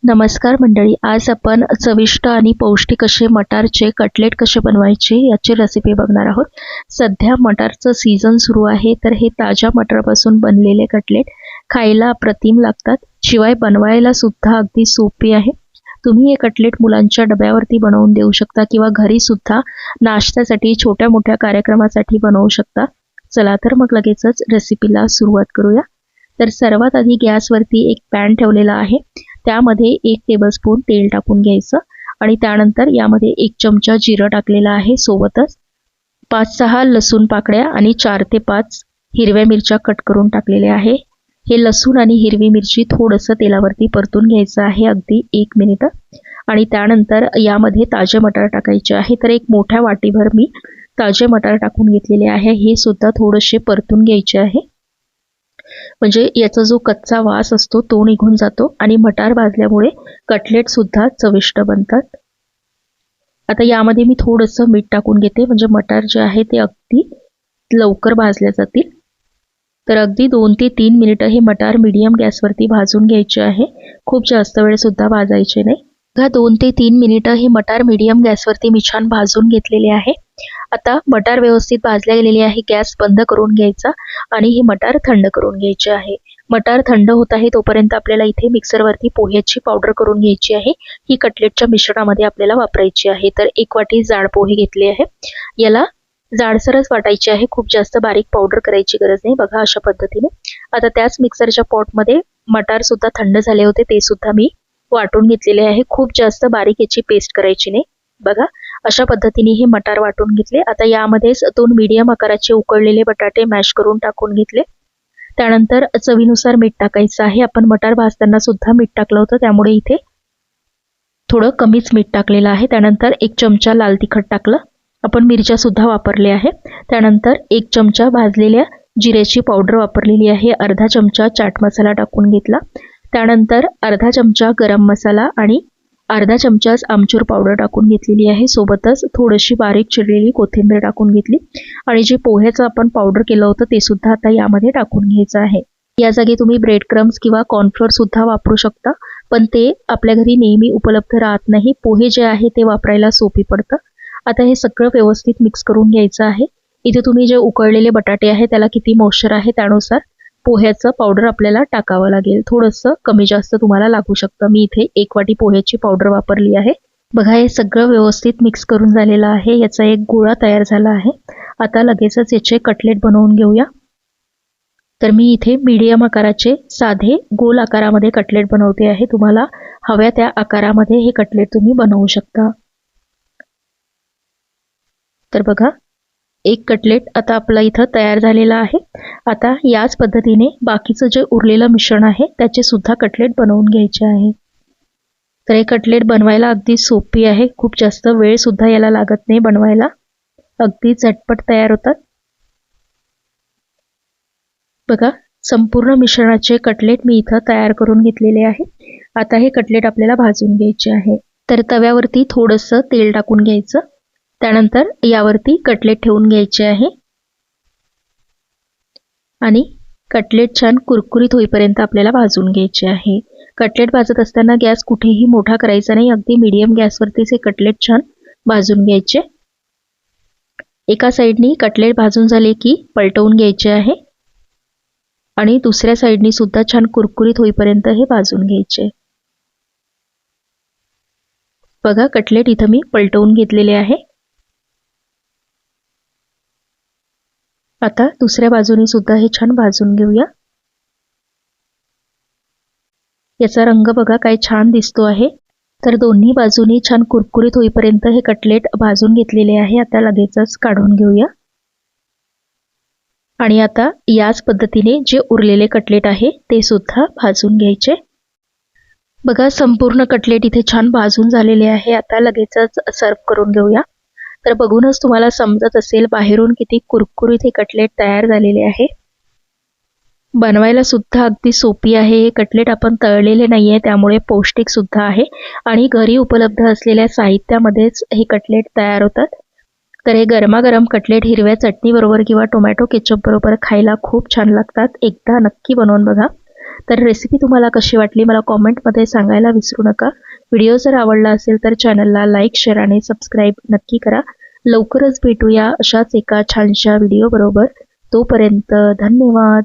नमस्कार मंडळी, आज आपण चविष्ट आणि पौष्टिक असे मटारचे कटलेट कसे बनवायचे याची रेसिपी बघणार आहोत। सध्या मटारचं सीझन सुरू आहे, तर हे ताज्या मटारपासून बनलेले कटलेट खायला अप्रतिम लागतात। शिवाय बनवायला सुद्धा अगदी सोपी आहे। तुम्ही हे कटलेट मुलांच्या डब्यावरती बनवून देऊ शकता किंवा घरी सुद्धा नाश्त्यासाठी छोट्या मोठ्या कार्यक्रमासाठी बनवू शकता। चला तर मग लगेचच रेसिपीला सुरुवात करूया। तर सर्वात आधी गॅसवरती एक पॅन ठेवलेला आहे, त्यामध्ये 1 टेबलस्पून तेल टाकून घ्यायचं आणि त्यानंतर यामध्ये 1 चमचा जिरं टाकलेलं आहे, सोबतच 5-6 लसूण पाकळ्या आणि 4 ते 5 हिरव्या मिरच्या कट करून टाकलेल्या आहे। हे लसूण आणि हिरवी मिरची थोडंसं तेलावरती परतून घ्यायचं आहे, अगदी 1 मिनिट। आणि त्यानंतर यामध्ये ताजे मटार टाकायचे आहे। तर एक मोठ्या वाटीभर मी ताजे मटार टाकून घेतलेले आहे, हे सुद्धा थोडेसे परतून घ्यायचे आहे, म्हणजे याचा जो कच्चा वास असतो तो निघून जातो आणि मटार भाजल्यामुळे कटलेट सुद्धा चविष्ट बनतात। आता यामध्ये मी थोडंसं मीठ टाकून घेते, म्हणजे मटार जे आहे ते अगदी लवकर भाजले जातील। तर अगदी 2 ते 3 मिनिटं हे मटार मीडियम गॅसवरती भाजून घ्यायचे आहे, खूप जास्त वेळ सुद्धा भाजायचे नाही। 2 ते 3 मिनिटं हे मटार मीडियम गॅसवरती मी छान भाजून घेतलेले आहे। आता मटार व्यवस्थित भाजले गेलेले आहे, गॅस बंद करून घ्यायचा आणि हे मटार थंड करून घ्यायचे आहे। मटार थंड होत आहे तोपर्यंत आपल्याला इथे मिक्सरवरती पोह्याची पावडर करून घ्यायची आहे। ही कटलेटच्या मिश्रणामध्ये आपल्याला वापरायची आहे। तर 1 वाटी जाड पोहे घेतले आहे, याला जाडसरच वाटायचे आहे, खूप जास्त बारीक पावडर करायची गरज नाही। बघा अशा पद्धतीने। आता त्याच मिक्सरच्या पॉटमध्ये मटार सुद्धा थंड झाले होते, ते सुद्धा मी वाटून घेतलेले आहे। खूप जास्त बारीक याची पेस्ट करायची नाही। बघा अशा पद्धतीने हे मटार वाटून घेतले। आता यामध्येच 2 मीडियम आकाराचे उकडलेले बटाटे मॅश करून टाकून घेतले। त्यानंतर चवीनुसार मीठ टाकायचं आहे। आपण मटार भाजताना सुद्धा मीठ टाकलं होतं, त्यामुळे इथे थोडं कमीच मीठ टाकलेलं आहे। त्यानंतर 1 चमचा लाल तिखट टाकलं, आपण मिरच्या सुद्धा वापरल्या आहे। त्यानंतर 1 चमचा भाजलेल्या जिऱ्याची पावडर वापरलेली आहे, अर्धा चमचा चाट मसाला टाकून घेतला। त्यानंतर अर्धा चमचा गरम मसाला आणि अर्धा चमचा आमचूर पावडर टाकून घेतलेली आहे, सोबतच थोडीशी बारीक चिरलेली कोथिंबीर टाकून घेतली आणि जे पोह्याचं आपण पावडर केलं होतं ते सुद्धा आता यामध्ये टाकून घ्यायचं आहे। या जागी तुम्ही ब्रेड क्रम्स किंवा कॉर्नफ्लोअर सुद्धा वापरू शकता, पण ते आपल्या घरी नेहमी उपलब्ध राहत नाही। पोहे जे आहे ते वापरायला सोपी पडतं। आता हे सगळं व्यवस्थित मिक्स करून घ्यायचं आहे। इथे तुम्ही जे उकळलेले बटाटे आहे त्याला किती मॉइश्चर आहे त्यानुसार पोह्याचं पावडर आपल्याला टाकावं लागेल, थोडंसं कमी जास्त तुम्हाला लागू शकतं। मी इथे 1 वाटी पोह्याची पावडर वापरली आहे। बघा हे सगळं व्यवस्थित मिक्स करून झालेलं आहे, याचा एक गोळा तयार झाला आहे। आता लगेचच याचे कटलेट बनवून घेऊया। तर मी इथे मीडियम आकाराचे साधे गोल आकारामध्ये कटलेट बनवते आहे, तुम्हाला हव्या त्या आकारामध्ये हे कटलेट तुम्ही बनवू शकता। तर बघा एक कटलेट आता आपला इथं तयार झालेला आहे। आता याच पद्धतीने बाकीचं जे उरलेलं मिश्रण आहे त्याचे सुद्धा कटलेट बनवून घ्यायचे आहे। तर हे कटलेट बनवायला अगदी सोपी आहे, खूप जास्त वेळ सुद्धा याला लागत नाही बनवायला, अगदी झटपट तयार होतात। बघा संपूर्ण मिश्रणाचे कटलेट मी इथं तयार करून घेतलेले आहे। आता हे कटलेट आपल्याला भाजून घ्यायचे आहे। तर तव्यावरती थोडंसं तेल टाकून घ्यायचं, त्यानंतर यावरती कटलेट ठेवून घ्यायचे आहे आणि कटलेट छान कुरकुरीत होईपर्यंत आपल्याला भाजून घ्यायचे आहे। कटलेट भाजत असताना गॅस कुठेही मोठा करायचा नाही, अगदी मीडियम गॅसवरतीच हे कटलेट छान भाजून घ्यायचे। एका साईडनी कटलेट भाजून झाले की पलटवून घ्यायचे आहे आणि दुसऱ्या साईडनी सुद्धा छान कुरकुरीत होईपर्यंत हे भाजून घ्यायचे। बघा कटलेट इथं मी पलटवून घेतलेले आहे। आता दुसऱ्या बाजूने सुद्धा हे छान भाजून घेऊया। याचा रंग बघा काय छान दिसतो आहे। तर दोन्ही बाजूनी छान कुरकुरीत होईपर्यंत हे कटलेट भाजून घेतलेले आहे। आता लगेचच काढून घेऊया आणि आता याच पद्धतीने जे उरलेले कटलेट आहे ते सुद्धा भाजून घ्यायचे। बघा संपूर्ण कटलेट इथे छान भाजून झालेले आहे। आता लगेचच सर्व करून घेऊया। तर बघूनच तुम्हाला समजत असेल बाहेरून किती कुरकुरीत हे कटलेट तयार झालेले आहे। बनवायला सुद्धा अगदी सोपी आहे। हे कटलेट आपण तळलेले नाहीये, त्यामुळे पौष्टिक सुद्धा आहे आणि घरी उपलब्ध असलेल्या साहित्यामध्येच हे कटलेट तयार होतात। तर हे गरमागरम कटलेट हिरव्या चटणी बरोबर किंवा टोमॅटो केचप बरोबर खायला खूप छान लागतात। एकदा नक्की बनवून बघा। तर रेसिपी तुम्हाला कशी वाटली मला कॉमेंटमध्ये सांगायला विसरू नका. व्हिडिओ जर आवडला असेल तर चॅनलला लाईक, शेअर आणि सबस्क्राईब नक्की करा. लवकरच भेटूया अशाच एका छानशा व्हिडिओ बरोबर. तोपर्यंत धन्यवाद.